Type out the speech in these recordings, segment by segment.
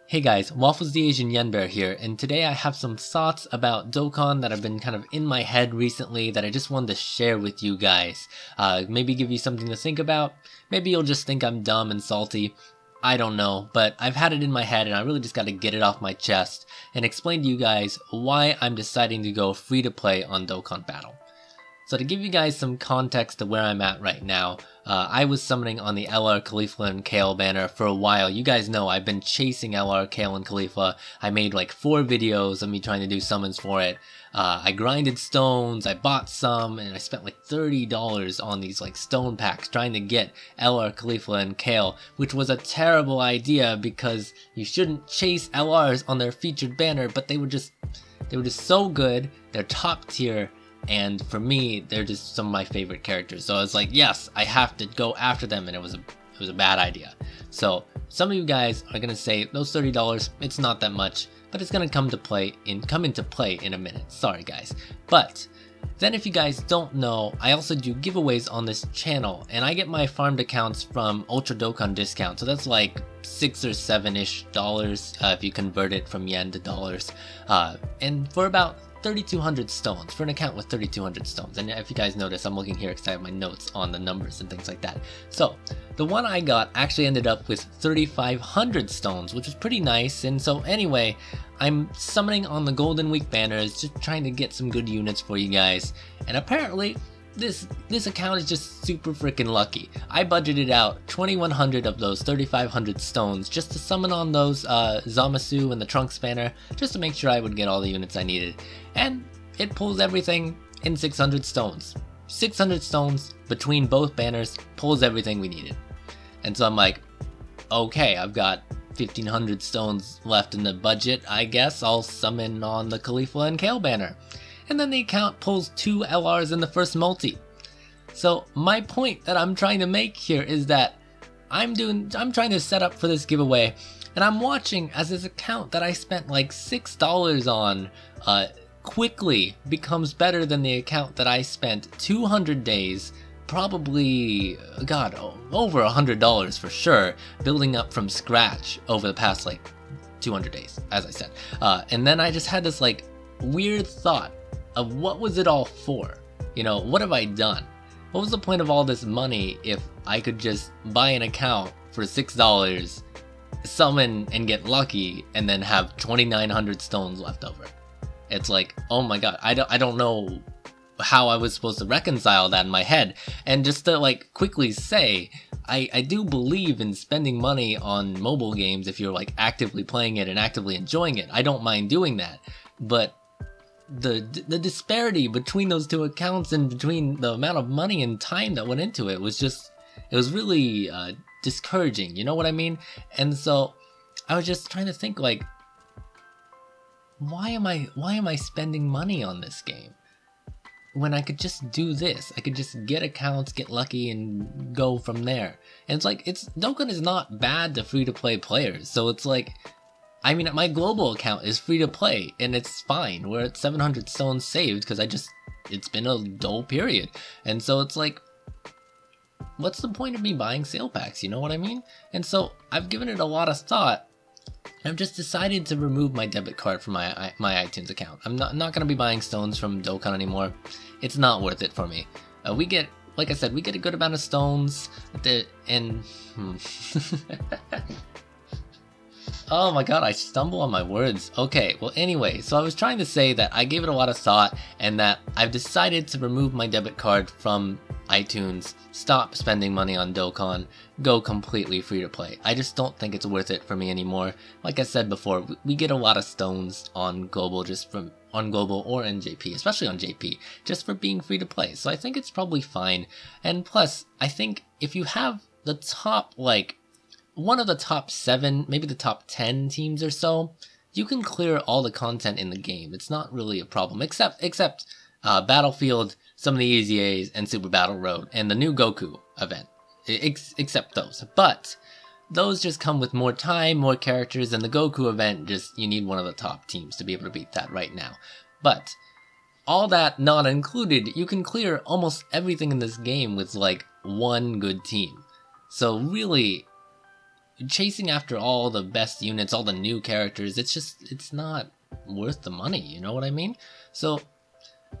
Hey guys, Waffles the Asian Yenbear here, and today I have some thoughts about Dokkan that have been kind of in my head recently that I just wanted to share with you guys. Maybe give you something to think about, maybe you'll just think I'm dumb and salty, I don't know, but I've had it in my head and I really just gotta get it off my chest and explain to you guys why I'm deciding to go free to play on Dokkan Battle. So to give you guys some context to where I'm at right now, I was summoning on the LR, Khalifa, and Kale banner for a while. You guys know I've been chasing LR, Kale, and Khalifa. I made like 4 videos of me trying to do summons for it. I grinded stones, I bought some, and I spent like $30 on these like stone packs trying to get LR, Khalifa, and Kale, which was a terrible idea because you shouldn't chase LRs on their featured banner, but they were just so good. They're top tier. And for me, they're just some of my favorite characters. So I was like, yes, I have to go after them, and it was a bad idea. So some of you guys are gonna say those $30, it's not that much, but it's gonna come into play in a minute. Sorry guys. But then if you guys don't know, I also do giveaways on this channel, and I get my farmed accounts from Ultra Dokkan discount. So that's like $6 or $7-ish if you convert it from yen to dollars. And for about 3,200 stones, for an account with 3,200 stones. And if you guys notice, I'm looking here because I have my notes on the numbers and things like that. So the one I got actually ended up with 3,500 stones, which is pretty nice. And so anyway, I'm summoning on the Golden Week banners, just trying to get some good units for you guys. And apparently this account is just super freaking lucky. I budgeted out 2,100 of those 3,500 stones just to summon on those Zamasu and the Trunks banner, just to make sure I would get all the units I needed. And it pulls everything in 600 stones. 600 stones between both banners pulls everything we needed. And so I'm like, okay, I've got 1,500 stones left in the budget. I guess I'll summon on the Khalifa and Kale banner. And then the account pulls 2 LRs in the first multi. So my point that I'm trying to make here is that I'm trying to set up for this giveaway, and I'm watching as this account that I spent like $6 on quickly becomes better than the account that I spent 200 days, probably, God, over $100 for sure, building up from scratch over the past like 200 days, as I said. And then I just had this like weird thought of what was it all for? You know, what have I done? What was the point of all this money if I could just buy an account for $6, summon and get lucky, and then have 2,900 stones left over? It's like, oh my god, I don't know how I was supposed to reconcile that in my head. And just to like quickly say, I do believe in spending money on mobile games if you're like actively playing it and actively enjoying it. I don't mind doing that, but the disparity between those two accounts and between the amount of money and time that went into it was just, it was really discouraging, you know what I mean? And so I was just trying to think like, why am I spending money on this game when I could just do this? I could just get accounts, get lucky, and go from there. And it's like, Dokkan is not bad to free to play players, so it's like, I mean, my global account is free to play, and it's fine. We're at 700 stones saved because it's been a dull period. And so it's like, what's the point of me buying sale packs, you know what I mean? And so I've given it a lot of thought. I've just decided to remove my debit card from my iTunes account. I'm not going to be buying stones from Dokkan anymore. It's not worth it for me. We get, like I said, we get a good amount of stones, Oh my god, I stumble on my words. Okay, well anyway, so I was trying to say that I gave it a lot of thought and that I've decided to remove my debit card from iTunes, stop spending money on Dokkan, go completely free to play. I just don't think it's worth it for me anymore. Like I said before, we get a lot of stones on global or in JP, especially on JP, just for being free to play. So I think it's probably fine. And plus, I think if you have the top like one of the top 7, maybe the top 10 teams or so, you can clear all the content in the game. It's not really a problem, except Battlefield, some of the Easy A's, and Super Battle Road, and the new Goku event. Except those. But those just come with more time, more characters, and the Goku event, you need one of the top teams to be able to beat that right now. But all that not included, you can clear almost everything in this game with like one good team. So really, chasing after all the best units, all the new characters, it's not worth the money, you know what I mean? So,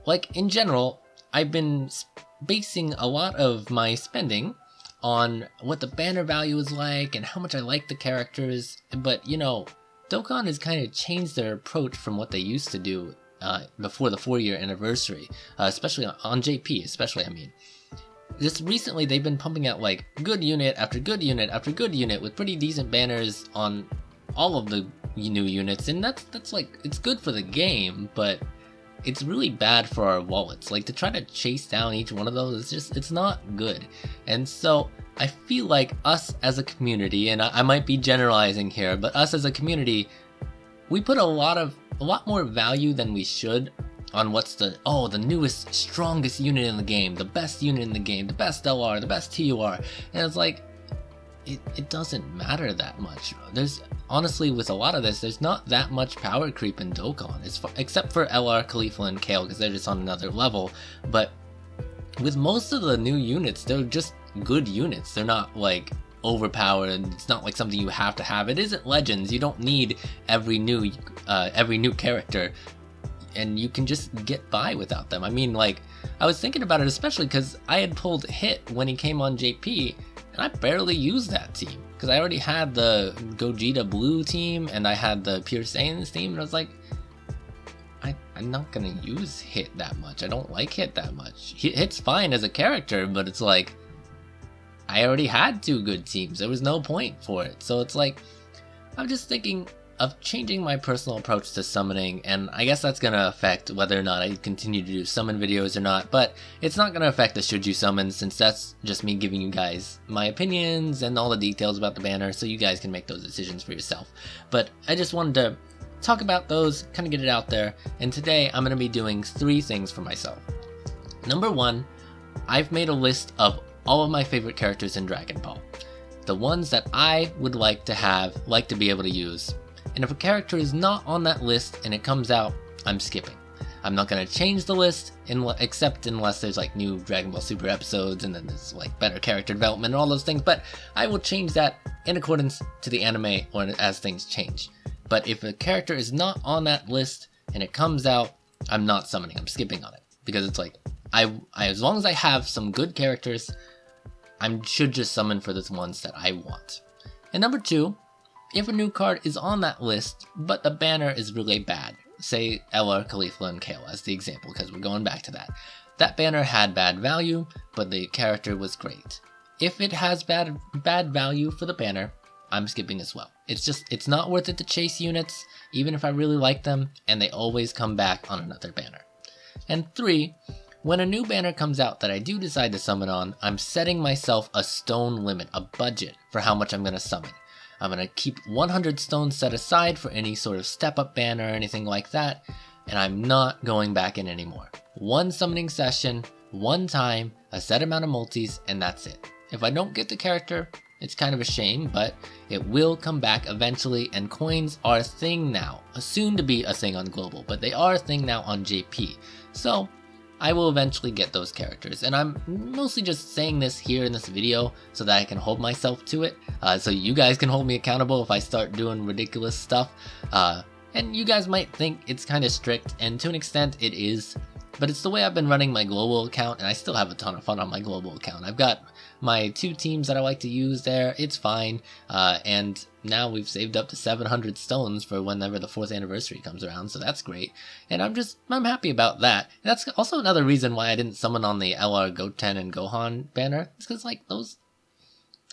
like, in general, I've been basing a lot of my spending on what the banner value is like and how much I like the characters, but, you know, Dokkan has kind of changed their approach from what they used to do before the 4-year anniversary, especially on JP, especially, I mean. Just recently, they've been pumping out, like, good unit after good unit after good unit with pretty decent banners on all of the new units, and that's like, it's good for the game, but it's really bad for our wallets. Like, to try to chase down each one of those, it's not good. And so I feel like us as a community, and I might be generalizing here, but us as a community, we put a lot more value than we should on what's the newest, strongest unit in the game, the best unit in the game, the best LR, the best TUR, and it's like, it doesn't matter that much. There's, honestly, with a lot of this, there's not that much power creep in Dokkan, except for LR, Khalifa, and Kale, because they're just on another level, but with most of the new units, they're just good units. They're not, like, overpowered, and it's not like something you have to have. It isn't Legends. You don't need every new character, and you can just get by without them. I mean, like, I was thinking about it especially because I had pulled Hit when he came on JP, and I barely used that team because I already had the Gogeta Blue team and I had the Pure Saiyans team, and I was like, I'm not gonna use Hit that much. I don't like Hit that much. Hit's fine as a character, but it's like, I already had 2 good teams. There was no point for it. So it's like, I'm just thinking of changing my personal approach to summoning, and I guess that's gonna affect whether or not I continue to do summon videos or not, but it's not gonna affect the should you summon, since that's just me giving you guys my opinions and all the details about the banner, so you guys can make those decisions for yourself. But I just wanted to talk about those, kind of get it out there, and today I'm gonna be doing 3 things for myself. Number 1, I've made a list of all of my favorite characters in Dragon Ball, the ones that I would like to be able to use. And if a character is not on that list and it comes out, I'm skipping. I'm not going to change the list except unless there's like new Dragon Ball Super episodes and then there's like better character development and all those things, but I will change that in accordance to the anime or as things change. But if a character is not on that list and it comes out, I'm not summoning, I'm skipping on it. Because it's like, I as long as I have some good characters, I should just summon for the ones that I want. And number 2, if a new card is on that list, but the banner is really bad, say LR, Khalifa, and Kale as the example, because we're going back to that. That banner had bad value, but the character was great. If it has bad value for the banner, I'm skipping as well. It's not worth it to chase units, even if I really like them, and they always come back on another banner. And 3, when a new banner comes out that I do decide to summon on, I'm setting myself a stone limit, a budget for how much I'm going to summon. I'm going to keep 100 stones set aside for any sort of step-up banner or anything like that, and I'm not going back in anymore. 1 summoning session, 1 time, a set amount of multis, and that's it. If I don't get the character, it's kind of a shame, but it will come back eventually, and coins are a thing now. Soon to be a thing on Global, but they are a thing now on JP. So I will eventually get those characters, and I'm mostly just saying this here in this video so that I can hold myself to it, so you guys can hold me accountable if I start doing ridiculous stuff, and you guys might think it's kind of strict, and to an extent it is, but it's the way I've been running my global account, and I still have a ton of fun on my global account. I've got my 2 teams that I like to use there, it's fine, and now we've saved up to 700 stones for whenever the 4th anniversary comes around, so that's great, and I'm happy about that. And that's also another reason why I didn't summon on the LR, Goten, and Gohan banner, it's because, like, those,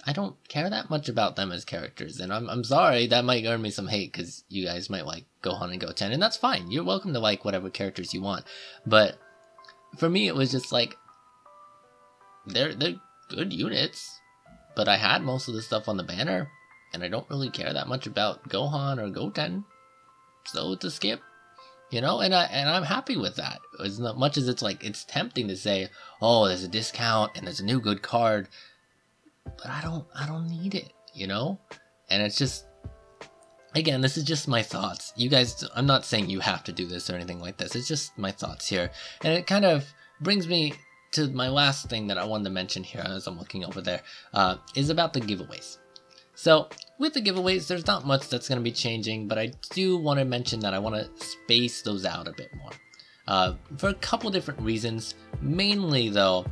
I don't care that much about them as characters, and I'm sorry, that might earn me some hate, because you guys might like Gohan and Goten, and that's fine, you're welcome to like whatever characters you want, but for me it was just like, they're good units, but I had most of the stuff on the banner, and I don't really care that much about Gohan or Goten, so it's a skip, you know, and I'm happy with that. As much as it's like, it's tempting to say, oh, there's a discount and there's a new good card, but I don't need it, you know, and it's just, again, this is just my thoughts. You guys, I'm not saying you have to do this or anything like this, it's just my thoughts here, and it kind of brings me to my last thing that I wanted to mention here as I'm looking over there, is about the giveaways. So with the giveaways, there's not much that's going to be changing, but I do want to mention that I want to space those out a bit more. For a couple different reasons. Mainly though,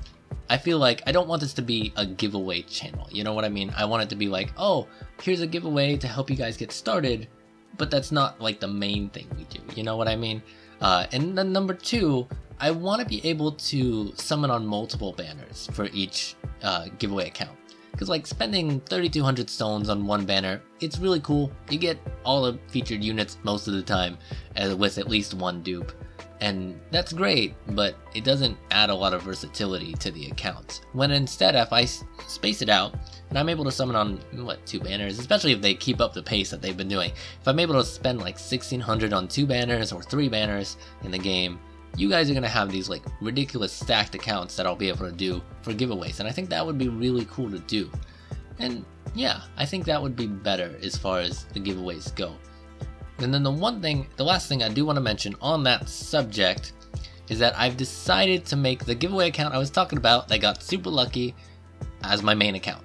I feel like I don't want this to be a giveaway channel. You know what I mean? I want it to be like, oh, here's a giveaway to help you guys get started, but that's not like the main thing we do. You know what I mean? And then number two, I want to be able to summon on multiple banners for each giveaway account. Because like spending 3,200 stones on one banner, it's really cool. You get all the featured units most of the time with at least one dupe. And that's great, but it doesn't add a lot of versatility to the account. When instead, if I space it out, and I'm able to summon on, 2 banners, especially if they keep up the pace that they've been doing. If I'm able to spend like 1,600 on 2 banners or 3 banners in the game, you guys are going to have these like ridiculous stacked accounts that I'll be able to do for giveaways. And I think that would be really cool to do. And yeah, I think that would be better as far as the giveaways go. And then the last thing I do want to mention on that subject is that I've decided to make the giveaway account I was talking about that got super lucky as my main account,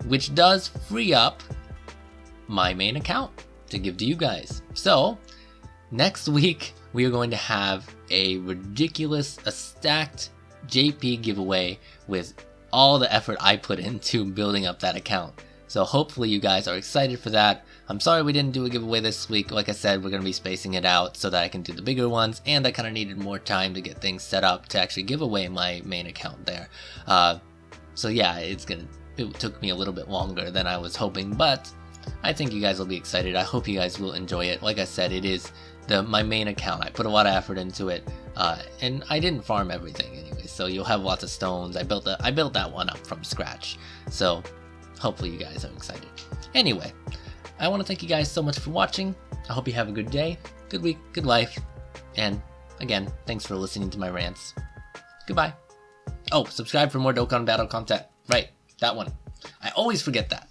which does free up my main account to give to you guys. So next week we are going to have a stacked JP giveaway with all the effort I put into building up that account. So hopefully you guys are excited for that. I'm sorry we didn't do a giveaway this week. Like I said, we're going to be spacing it out so that I can do the bigger ones, and I kind of needed more time to get things set up to actually give away my main account there. So yeah, it took me a little bit longer than I was hoping, but I think you guys will be excited. I hope you guys will enjoy it. Like I said, it is my main account. I put a lot of effort into it, and I didn't farm everything anyway, so you'll have lots of stones. I built that one up from scratch, so hopefully you guys are excited. Anyway, I want to thank you guys so much for watching. I hope you have a good day, good week, good life, and again, thanks for listening to my rants. Goodbye. Oh, subscribe for more Dokkan Battle content. Right, that one. I always forget that.